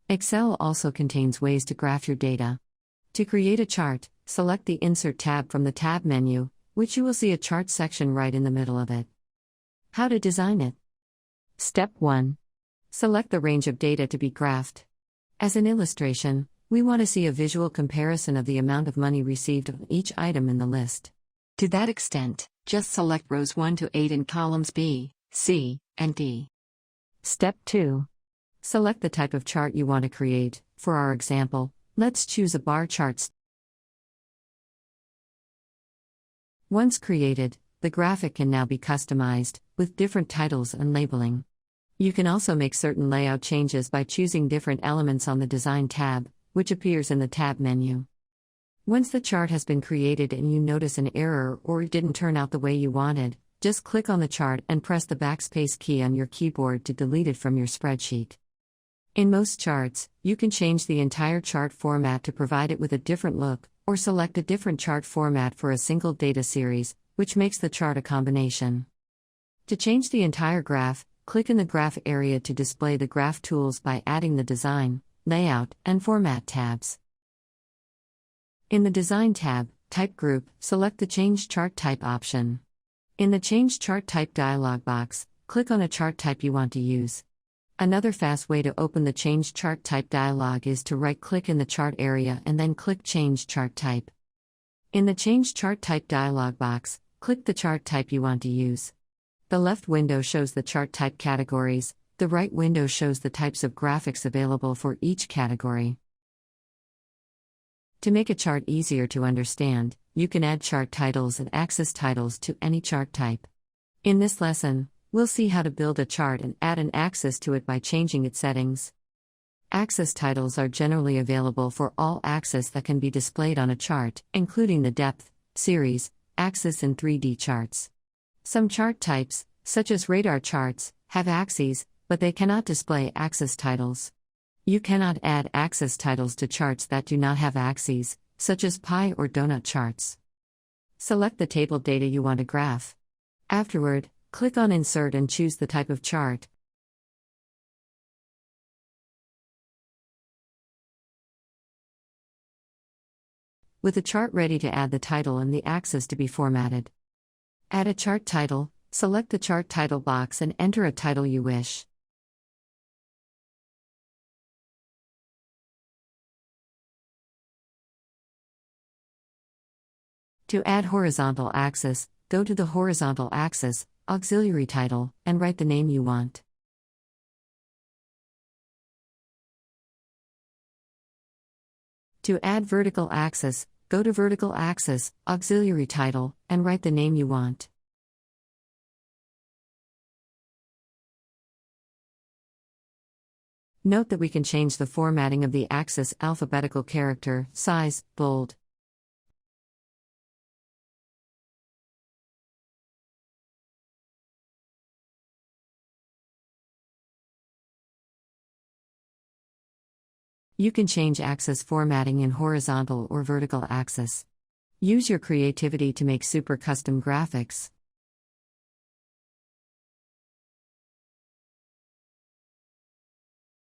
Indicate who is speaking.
Speaker 1: Excel also contains ways to graph your data. To create a chart, select the Insert tab from the Tab menu, which you will see a chart section right in the middle of it. How to design it. Step 1. Select the range of data to be graphed. As an illustration, we want to see a visual comparison of the amount of money received on each item in the list. To that extent, just select rows 1 to 8 in columns B, C, and D. Step 2. Select the type of chart you want to create. For our example, let's choose a bar chart. Once created, the graphic can now be customized, with different titles and labeling. You can also make certain layout changes by choosing different elements on the Design tab, which appears in the Tab menu. Once the chart has been created and you notice an error or it didn't turn out the way you wanted, just click on the chart and press the backspace key on your keyboard to delete it from your spreadsheet. In most charts, you can change the entire chart format to provide it with a different look, or select a different chart format for a single data series, which makes the chart a combination. To change the entire graph, click in the Graph area to display the graph tools by adding the Design, Layout, and Format tabs. In the Design tab, Type Group, select the Change Chart Type option. In the Change Chart Type dialog box, click on a chart type you want to use. Another fast way to open the Change Chart Type dialog is to right-click in the chart area and then click Change Chart Type. In the Change Chart Type dialog box, click the chart type you want to use. The left window shows the chart type categories, the right window shows the types of graphics available for each category. To make a chart easier to understand, you can add chart titles and axis titles to any chart type. In this lesson, we'll see how to build a chart and add an axis to it by changing its settings. Axis titles are generally available for all axes that can be displayed on a chart, including the depth, series, axis, and 3D charts. Some chart types, such as radar charts, have axes, but they cannot display axis titles. You cannot add axis titles to charts that do not have axes, such as pie or donut charts. Select the table data you want to graph. Afterward, click on Insert and choose the type of chart. With the chart ready to add the title and the axis to be formatted. Add a chart title, select the chart title box and enter a title you wish. To add horizontal axis, go to the horizontal axis, auxiliary title, and write the name you want. To add vertical axis, go to vertical axis, auxiliary title, and write the name you want. Note that we can change the formatting of the axis alphabetical character, size, bold. You can change axis formatting in horizontal or vertical axis. Use your creativity to make super custom graphics.